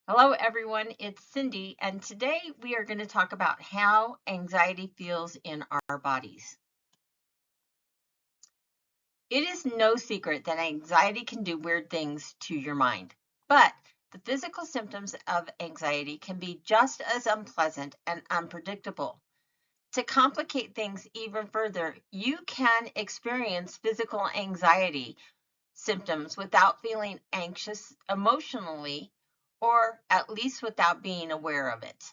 Hello, everyone. It's Cindy, and today we are going to talk about how anxiety feels in our bodies. It is no secret that anxiety can do weird things to your mind, but the physical symptoms of anxiety can be just as unpleasant and unpredictable. To complicate things even further, you can experience physical anxiety symptoms without feeling anxious emotionally, or at least without being aware of it.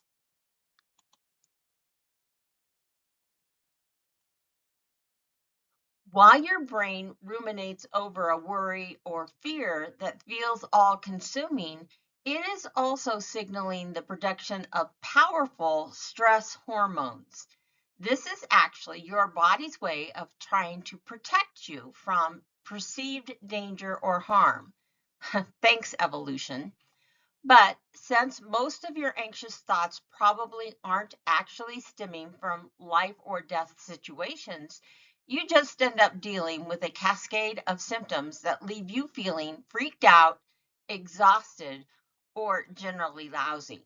While your brain ruminates over a worry or fear that feels all consuming, it is also signaling the production of powerful stress hormones. This is actually your body's way of trying to protect you from perceived danger or harm. Thanks, evolution. But since most of your anxious thoughts probably aren't actually stemming from life or death situations, you just end up dealing with a cascade of symptoms that leave you feeling freaked out, exhausted, or generally lousy.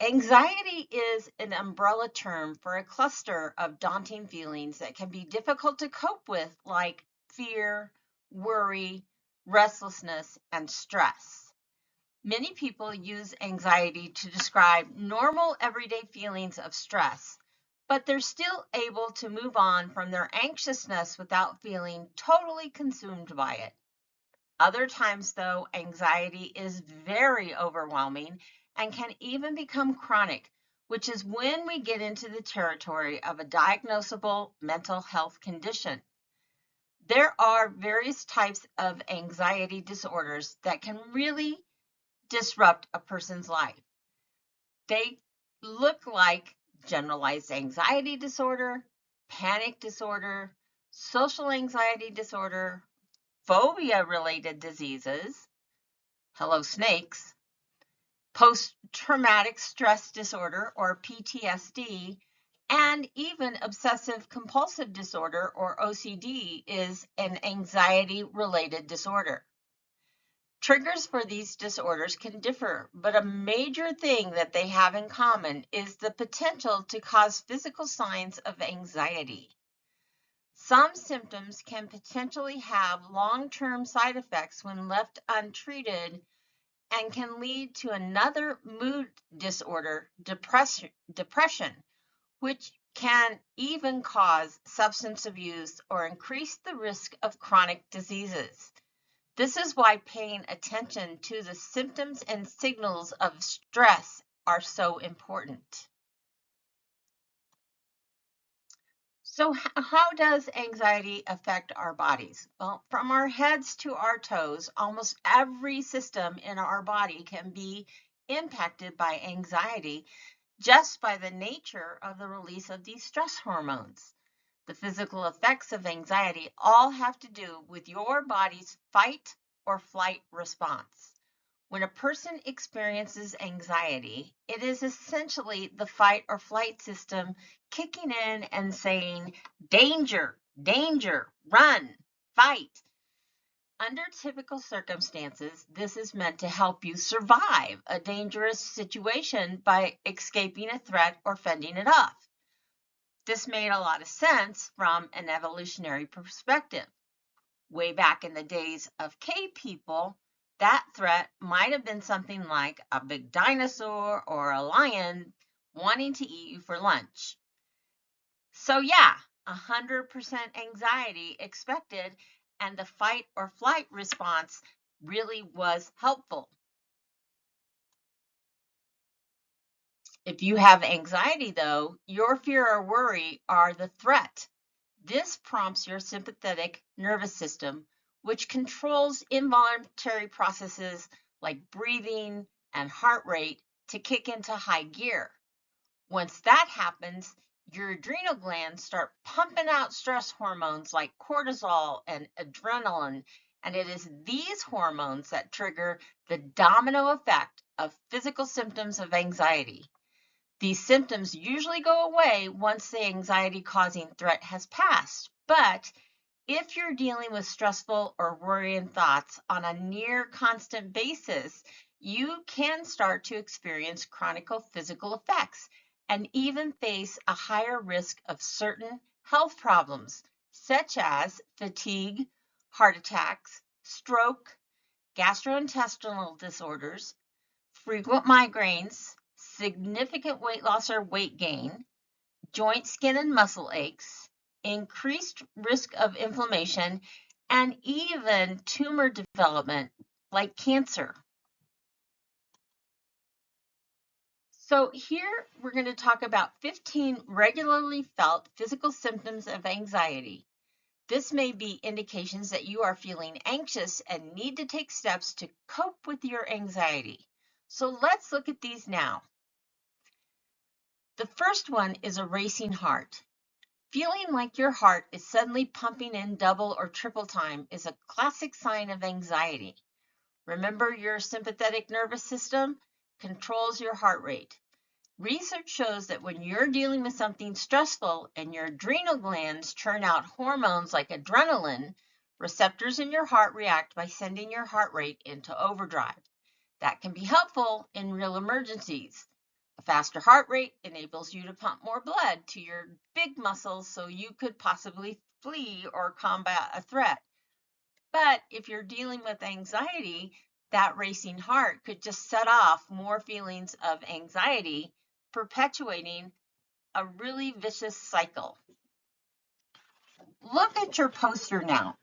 Anxiety is an umbrella term for a cluster of daunting feelings that can be difficult to cope with, like fear, worry, restlessness, and stress. Many people use anxiety to describe normal everyday feelings of stress, but they're still able to move on from their anxiousness without feeling totally consumed by it. Other times, though, anxiety is very overwhelming and can even become chronic, which is when we get into the territory of a diagnosable mental health condition. There are various types of anxiety disorders that can really disrupt a person's life. They look like generalized anxiety disorder, panic disorder, social anxiety disorder, phobia related diseases, hello snakes, post traumatic stress disorder or PTSD, and even obsessive compulsive disorder or OCD is an anxiety related disorder. Triggers for these disorders can differ, but a major thing that they have in common is the potential to cause physical signs of anxiety. Some symptoms can potentially have long-term side effects when left untreated and can lead to another mood disorder, depression, which can even cause substance abuse or increase the risk of chronic diseases. This is why paying attention to the symptoms and signals of stress are so important. So, how does anxiety affect our bodies? Well, from our heads to our toes, almost every system in our body can be impacted by anxiety just by the nature of the release of these stress hormones. The physical effects of anxiety all have to do with your body's fight or flight response. When a person experiences anxiety, it is essentially the fight or flight system kicking in and saying, danger, danger, run, fight. Under typical circumstances, this is meant to help you survive a dangerous situation by escaping a threat or fending it off. This made a lot of sense from an evolutionary perspective. Way back in the days of cave people, that threat might have been something like a big dinosaur or a lion wanting to eat you for lunch. So, yeah, 100% anxiety expected, and the fight or flight response really was helpful. If you have anxiety, though, your fear or worry are the threat. This prompts your sympathetic nervous system, which controls involuntary processes like breathing and heart rate, to kick into high gear. Once that happens, your adrenal glands start pumping out stress hormones like cortisol and adrenaline, and it is these hormones that trigger the domino effect of physical symptoms of anxiety. These symptoms usually go away once the anxiety causing threat has passed, but If you're dealing with stressful or worrying thoughts on a near constant basis, you can start to experience chronic physical effects and even face a higher risk of certain health problems, such as fatigue, heart attacks, stroke, gastrointestinal disorders, frequent migraines, significant weight loss or weight gain, joint, skin, and muscle aches, increased risk of inflammation, and even tumor development like cancer. So here we're going to talk about 15 regularly felt physical symptoms of anxiety. This may be indications that you are feeling anxious and need to take steps to cope with your anxiety. So let's look at these now. The first one is a racing heart. Feeling like your heart is suddenly pumping in double or triple time is a classic sign of anxiety. Remember, your sympathetic nervous system controls your heart rate. Research shows that when you're dealing with something stressful and your adrenal glands churn out hormones like adrenaline, receptors in your heart react by sending your heart rate into overdrive. That can be helpful in real emergencies. A faster heart rate enables you to pump more blood to your big muscles so you could possibly flee or combat a threat. But if you're dealing with anxiety, that racing heart could just set off more feelings of anxiety, perpetuating a really vicious cycle. Look at your poster now.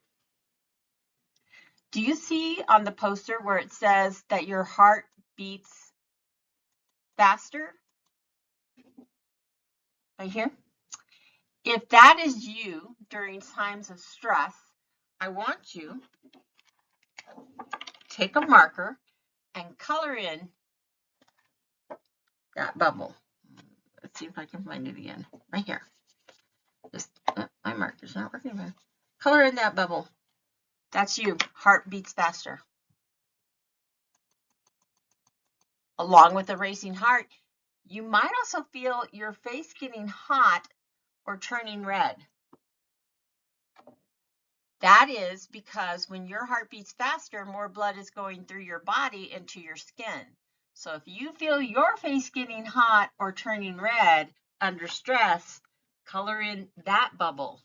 Do you see on the poster where it says that your heart beats faster? Right here. If that is you during times of stress, I want you to take a marker and color in that bubble. Let's see if I can find it again. Right here. Just my marker's not working well. Color in that bubble. That's you. Heart beats faster. Along with a racing heart, you might also feel your face getting hot or turning red. That is because when your heart beats faster, more blood is going through your body into your skin. So if you feel your face getting hot or turning red under stress, color in that bubble.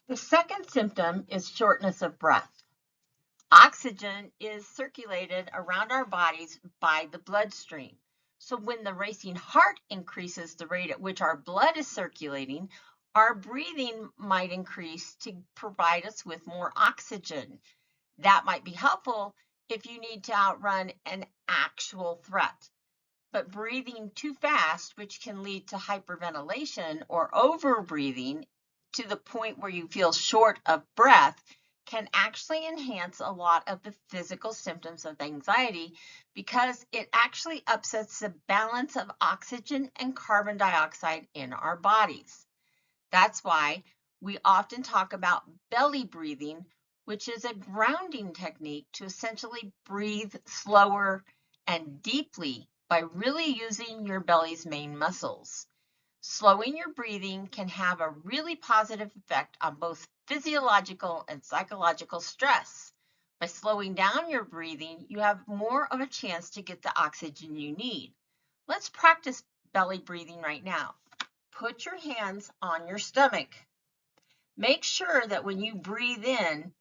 The second symptom is shortness of breath. Oxygen is circulated around our bodies by the bloodstream. So when the racing heart increases the rate at which our blood is circulating, our breathing might increase to provide us with more oxygen. That might be helpful if you need to outrun an actual threat. But breathing too fast, which can lead to hyperventilation or overbreathing to the point where you feel short of breath, can actually enhance a lot of the physical symptoms of anxiety because it actually upsets the balance of oxygen and carbon dioxide in our bodies. That's why we often talk about belly breathing, which is a grounding technique to essentially breathe slower and deeply by really using your belly's main muscles. Slowing your breathing can have a really positive effect on both physiological and psychological stress. By slowing down your breathing, you have more of a chance to get the oxygen you need. Let's practice belly breathing right now. Put your hands on your stomach. Make sure that when you breathe in,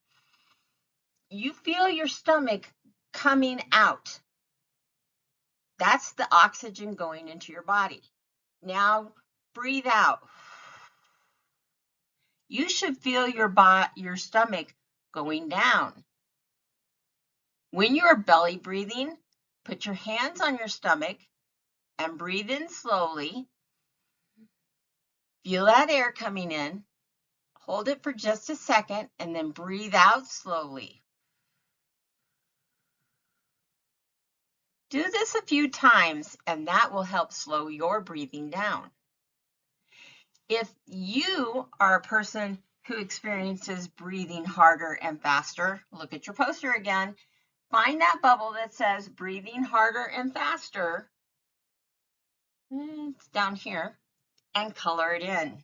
you feel your stomach coming out. That's the oxygen going into your body. Now breathe out. You should feel your stomach going down. When you're belly breathing, put your hands on your stomach and breathe in slowly. Feel that air coming in. Hold it for just a second and then breathe out slowly. Do this a few times and that will help slow your breathing down. If you are a person who experiences breathing harder and faster. Look at your poster again. Find that bubble that says breathing harder and faster. It's down here, and color it in.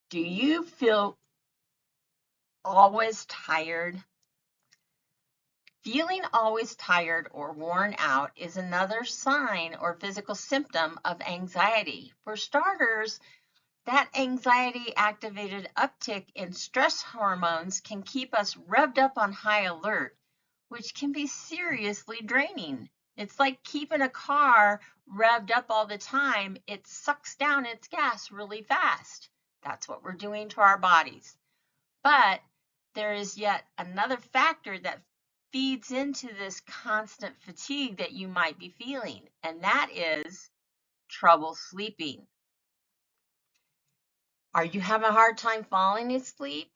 Do you feel always tired? Feeling always tired or worn out is another sign or physical symptom of anxiety. For starters, that anxiety-activated uptick in stress hormones can keep us revved up on high alert, which can be seriously draining. It's like keeping a car revved up all the time. It sucks down its gas really fast. That's what we're doing to our bodies. But there is yet another factor that feeds into this constant fatigue that you might be feeling, and that is trouble sleeping. Are you having a hard time falling asleep?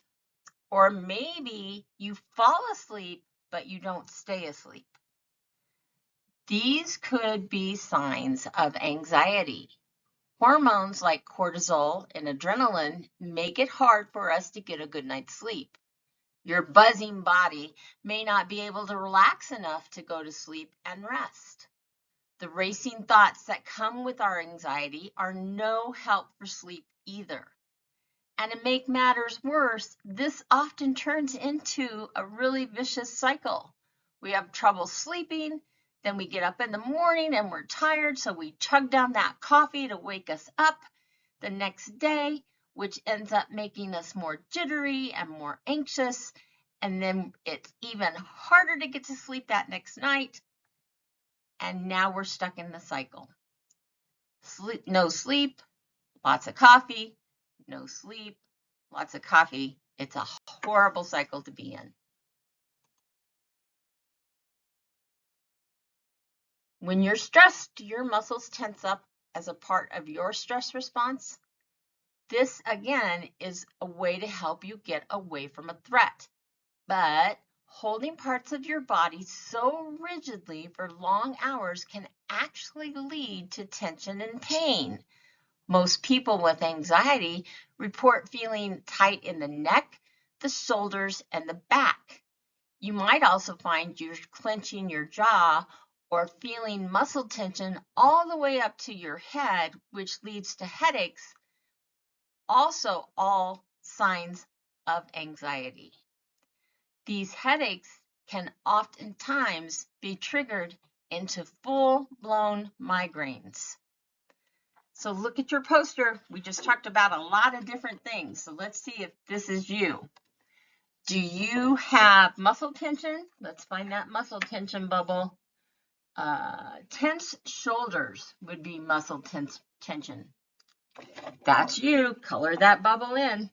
Or maybe you fall asleep, but you don't stay asleep. These could be signs of anxiety. Hormones like cortisol and adrenaline make it hard for us to get a good night's sleep. Your buzzing body may not be able to relax enough to go to sleep and rest. The racing thoughts that come with our anxiety are no help for sleep either. And to make matters worse, this often turns into a really vicious cycle. We have trouble sleeping, then we get up in the morning and we're tired, so we chug down that coffee to wake us up the next day, which ends up making us more jittery and more anxious. And then it's even harder to get to sleep that next night. And now we're stuck in the cycle. No sleep, lots of coffee, no sleep, lots of coffee. It's a horrible cycle to be in. When you're stressed, do your muscles tense up as a part of your stress response? This, again, is a way to help you get away from a threat. But holding parts of your body so rigidly for long hours can actually lead to tension and pain. Most people with anxiety report feeling tight in the neck, the shoulders, and the back. You might also find you're clenching your jaw or feeling muscle tension all the way up to your head, which leads to headaches, also all signs of anxiety. These headaches can oftentimes be triggered into full-blown migraines. So look at your poster. We just talked about a lot of different things. So let's see if this is you. Do you have muscle tension? Let's find that muscle tension bubble. Tense shoulders would be muscle tension. That's you. Color that bubble in.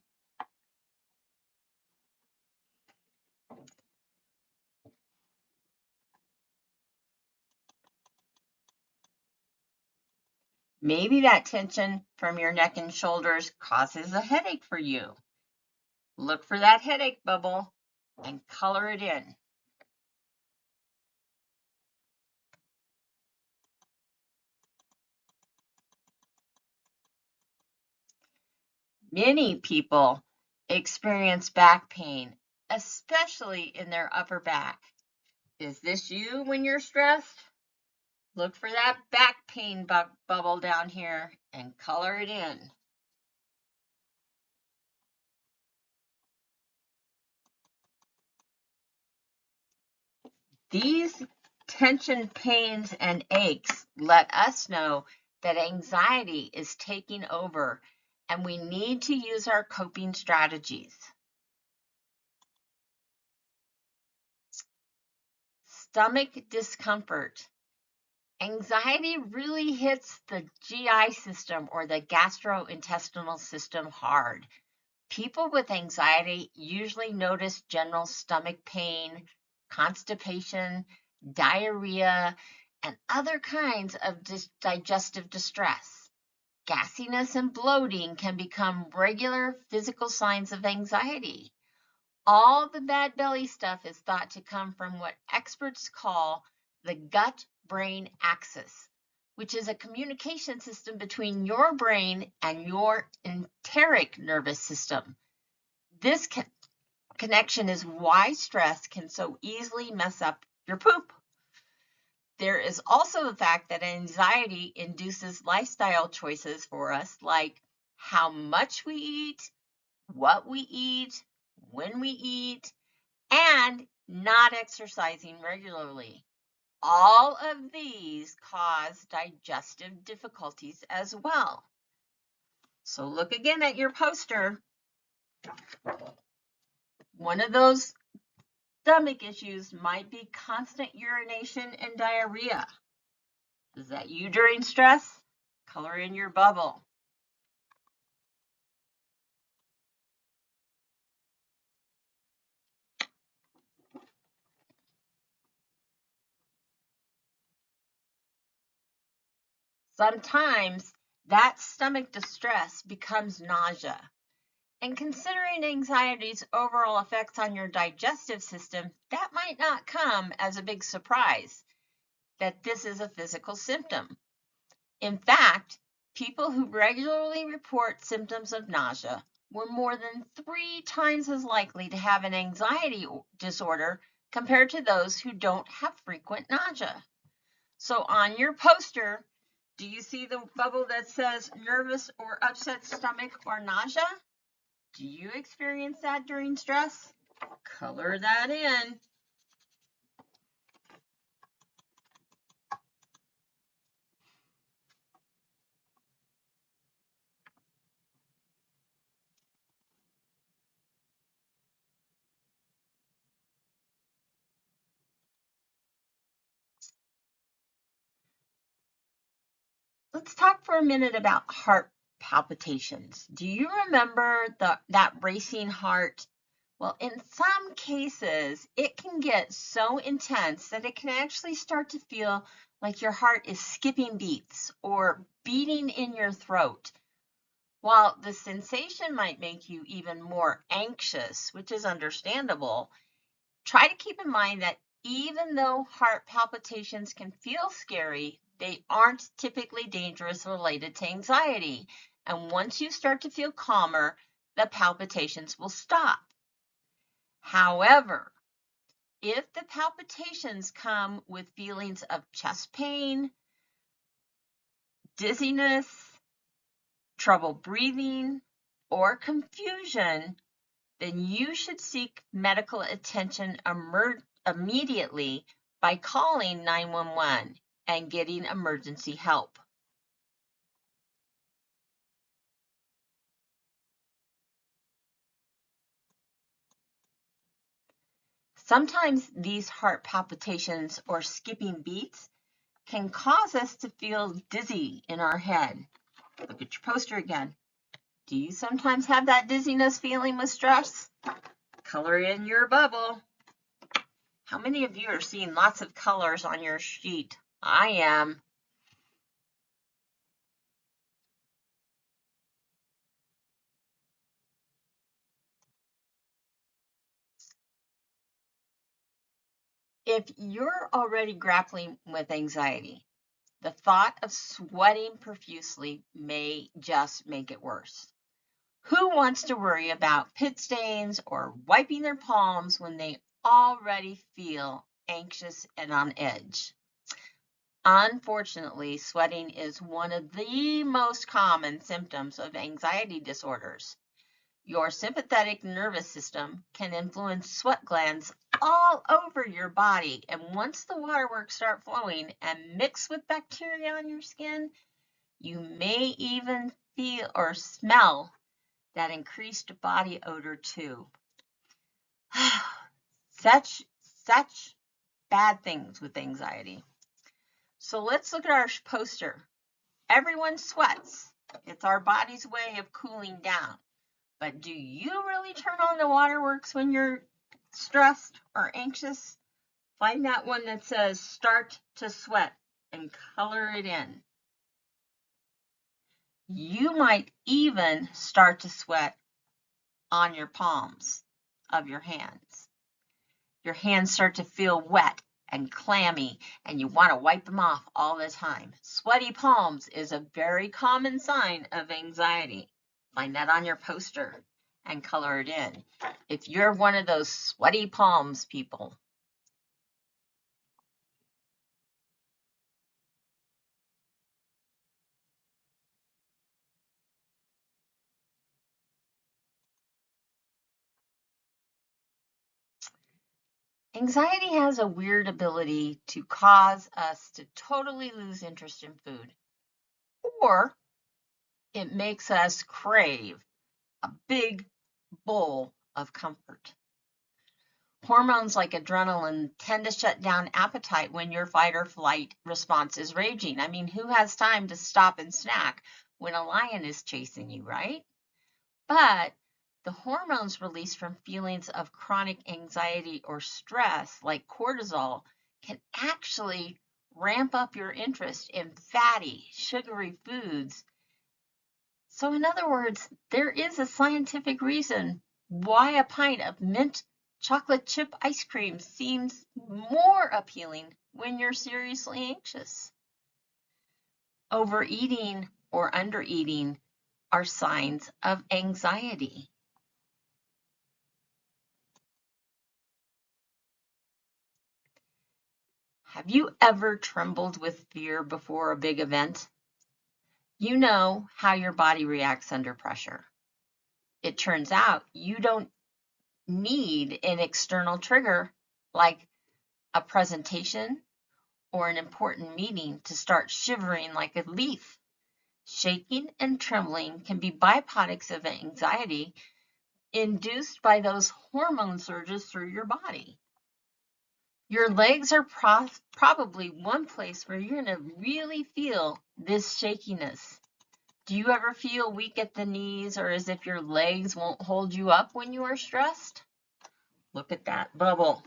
Maybe that tension from your neck and shoulders causes a headache for you. Look for that headache bubble and color it in. Many people experience back pain, especially in their upper back. Is this you when you're stressed? Look for that back pain bubble down here and color it in. These tension, pains, and aches let us know that anxiety is taking over and we need to use our coping strategies. Stomach discomfort. Anxiety really hits the GI system or the gastrointestinal system hard. People with anxiety usually notice general stomach pain, constipation, diarrhea, and other kinds of digestive distress. Gassiness and bloating can become regular physical signs of anxiety. All the bad belly stuff is thought to come from what experts call the gut-brain axis, which is a communication system between your brain and your enteric nervous system. This connection is why stress can so easily mess up your poop. There is also the fact that anxiety induces lifestyle choices for us, like how much we eat, what we eat, when we eat, and not exercising regularly. All of these cause digestive difficulties as well. So look again at your poster. One of those stomach issues might be constant urination and diarrhea. Is that you during stress? Color in your bubble. Sometimes that stomach distress becomes nausea. And considering anxiety's overall effects on your digestive system, that might not come as a big surprise that this is a physical symptom. In fact, people who regularly report symptoms of nausea were more than 3 times as likely to have an anxiety disorder compared to those who don't have frequent nausea. So on your poster, do you see the bubble that says nervous or upset stomach or nausea? Do you experience that during stress? Color that in. Let's talk for a minute about heart palpitations. Do you remember that racing heart? Well, in some cases, it can get so intense that it can actually start to feel like your heart is skipping beats or beating in your throat. While the sensation might make you even more anxious, which is understandable, try to keep in mind that even though heart palpitations can feel scary, they aren't typically dangerous related to anxiety. And once you start to feel calmer, the palpitations will stop. However, if the palpitations come with feelings of chest pain, dizziness, trouble breathing, or confusion, then you should seek medical attention immediately by calling 911 and getting emergency help. Sometimes these heart palpitations or skipping beats can cause us to feel dizzy in our head. Look at your poster again. Do you sometimes have that dizziness feeling with stress? Color in your bubble. How many of you are seeing lots of colors on your sheet? I am. If you're already grappling with anxiety, the thought of sweating profusely may just make it worse. Who wants to worry about pit stains or wiping their palms when they already feel anxious and on edge? Unfortunately, sweating is one of the most common symptoms of anxiety disorders. Your sympathetic nervous system can influence sweat glands all over your body, and once the waterworks start flowing and mix with bacteria on your skin, you may even feel or smell that increased body odor too. such bad things with anxiety. So let's look at our poster. Everyone sweats. It's our body's way of cooling down. But do you really turn on the waterworks when you're stressed or anxious? Find that one that says start to sweat and color it in. You might even start to sweat on your palms of your hands. Your hands start to feel wet and clammy, and you want to wipe them off all the time. Sweaty palms is a very common sign of anxiety. Find that on your poster and color it in if you're one of those sweaty palms people. Anxiety has a weird ability to cause us to totally lose interest in food, or it makes us crave a big bowl of comfort. Hormones like adrenaline tend to shut down appetite when your fight or flight response is raging. I mean, who has time to stop and snack when a lion is chasing you, right? But the hormones released from feelings of chronic anxiety or stress, like cortisol, can actually ramp up your interest in fatty, sugary foods. So, in other words, there is a scientific reason why a pint of mint chocolate chip ice cream seems more appealing when you're seriously anxious. Overeating or undereating are signs of anxiety. Have you ever trembled with fear before a big event? You know how your body reacts under pressure. It turns out you don't need an external trigger like a presentation or an important meeting to start shivering like a leaf. Shaking and trembling can be byproducts of anxiety induced by those hormone surges through your body. Your legs are probably one place where you're going to really feel this shakiness. Do you ever feel weak at the knees or as if your legs won't hold you up when you are stressed? Look at that bubble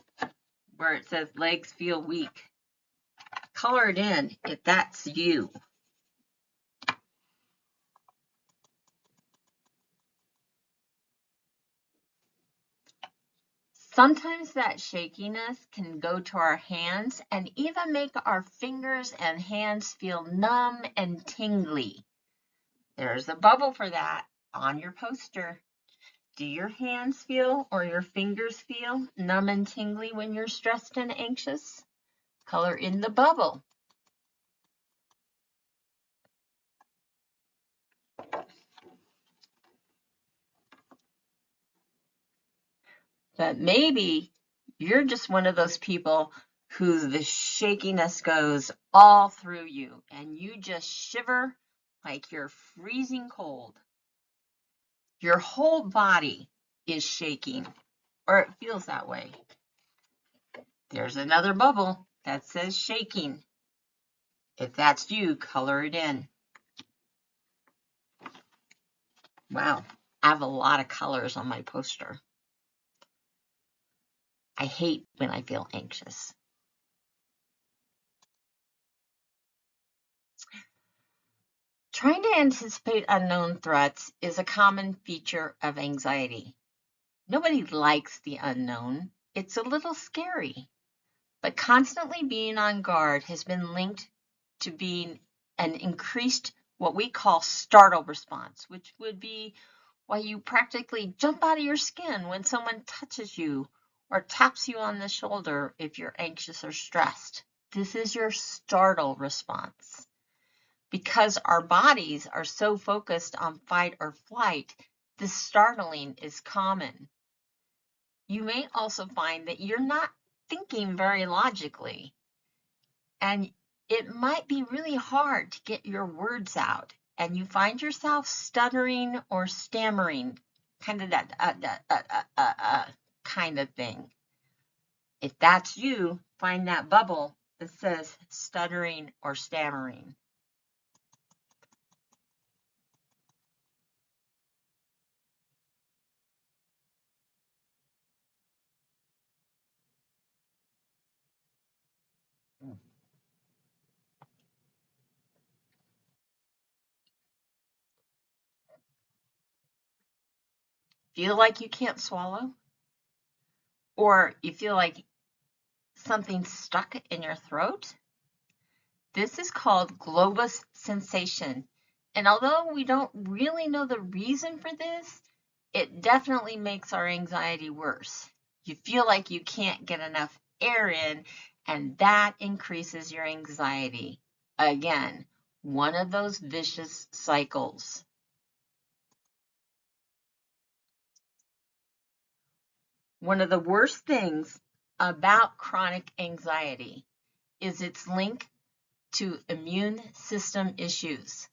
where it says legs feel weak. Color it in if that's you. Sometimes that shakiness can go to our hands and even make our fingers and hands feel numb and tingly. There's a bubble for that on your poster. Do your hands feel or your fingers feel numb and tingly when you're stressed and anxious? Color in the bubble. But maybe you're just one of those people who the shakiness goes all through you and you just shiver like you're freezing cold. Your whole body is shaking, or it feels that way. There's another bubble that says shaking. If that's you, color it in. Wow, I have a lot of colors on my poster. I hate when I feel anxious. Trying to anticipate unknown threats is a common feature of anxiety. Nobody likes the unknown. It's a little scary. But constantly being on guard has been linked to being an increased what we call startle response, which would be why you practically jump out of your skin when someone touches you or taps you on the shoulder if you're anxious or stressed. This is your startle response. Because our bodies are so focused on fight or flight, this startling is common. You may also find that you're not thinking very logically, and it might be really hard to get your words out, and you find yourself stuttering or stammering, kind of that kind of thing. If that's you, find that bubble that says stuttering or stammering. Mm. Feel like you can't swallow? Or you feel like something's stuck in your throat? This is called globus sensation. And although we don't really know the reason for this, it definitely makes our anxiety worse. You feel like you can't get enough air in, and that increases your anxiety. Again, one of those vicious cycles. One of the worst things about chronic anxiety is its link to immune system issues.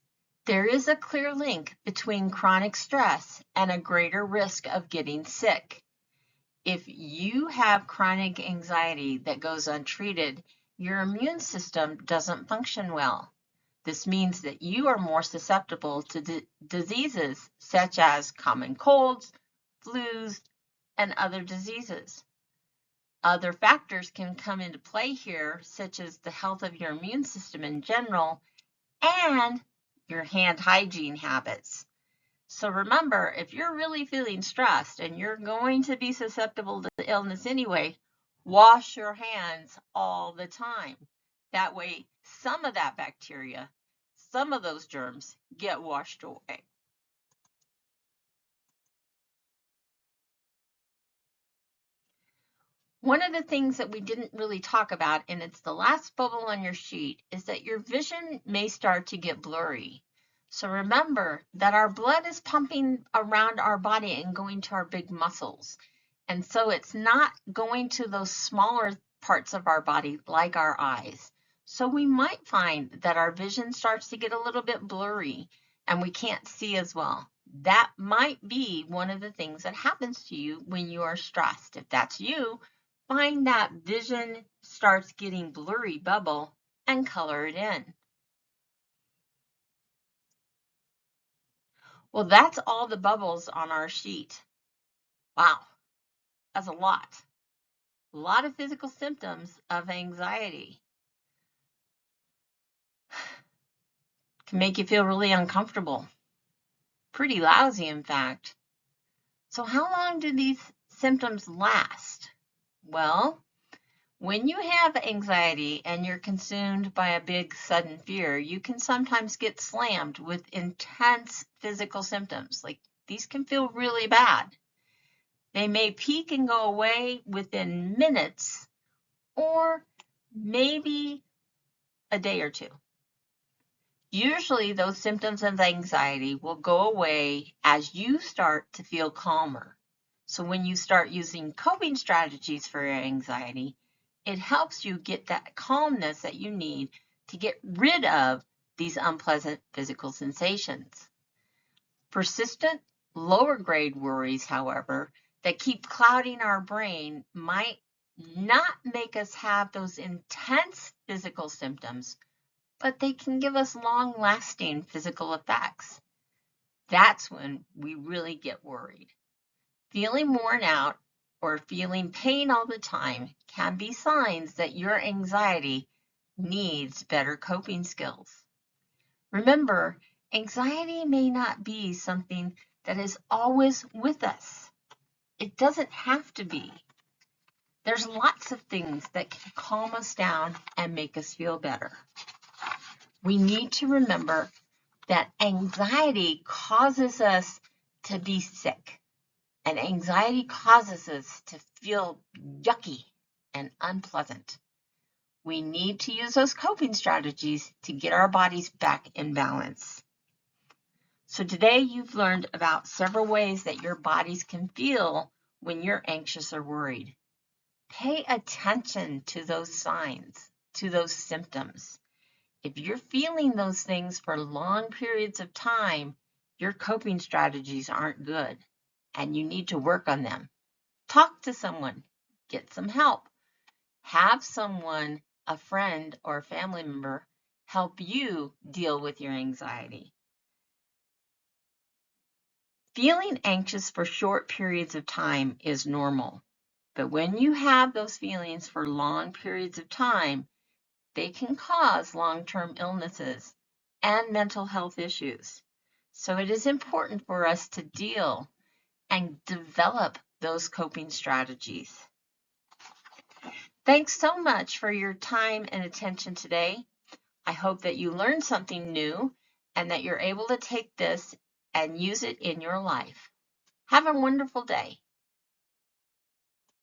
There is a clear link between chronic stress and a greater risk of getting sick. If you have chronic anxiety that goes untreated, your immune system doesn't function well. This means that you are more susceptible to diseases such as common colds, flus, and other diseases. Other factors can come into play here, such as the health of your immune system in general and your hand hygiene habits. So remember, if you're really feeling stressed and you're going to be susceptible to illness anyway, wash your hands all the time. That way, some of that bacteria, some of those germs get washed away. One of the things that we didn't really talk about, and it's the last bubble on your sheet, is that your vision may start to get blurry. So remember that our blood is pumping around our body and going to our big muscles. And so it's not going to those smaller parts of our body like our eyes. So we might find that our vision starts to get a little bit blurry and we can't see as well. That might be one of the things that happens to you when you are stressed. If that's you, find that vision starts getting blurry bubble and color it in. Well, that's all the bubbles on our sheet. Wow, that's a lot. A lot of physical symptoms of anxiety. Can make you feel really uncomfortable. Pretty lousy, in fact. So how long do these symptoms last? Well, when you have anxiety and you're consumed by a big sudden fear, you can sometimes get slammed with intense physical symptoms. Like these can feel really bad. They may peak and go away within minutes or maybe a day or two. Usually those symptoms of anxiety will go away as you start to feel calmer. So when you start using coping strategies for your anxiety, it helps you get that calmness that you need to get rid of these unpleasant physical sensations. Persistent lower grade worries, however, that keep clouding our brain might not make us have those intense physical symptoms, but they can give us long-lasting physical effects. That's when we really get worried. Feeling worn out or feeling pain all the time can be signs that your anxiety needs better coping skills. Remember, anxiety may not be something that is always with us. It doesn't have to be. There's lots of things that can calm us down and make us feel better. We need to remember that anxiety causes us to be sick, and anxiety causes us to feel yucky and unpleasant. We need to use those coping strategies to get our bodies back in balance. So today you've learned about several ways that your bodies can feel when you're anxious or worried. Pay attention to those signs, to those symptoms. If you're feeling those things for long periods of time, your coping strategies aren't good and you need to work on them. Talk to someone, get some help. Have someone, a friend or a family member, help you deal with your anxiety. Feeling anxious for short periods of time is normal, but when you have those feelings for long periods of time, they can cause long-term illnesses and mental health issues. So it is important for us to deal and develop those coping strategies. Thanks so much for your time and attention today. I hope that you learned something new and that you're able to take this and use it in your life. Have a wonderful day.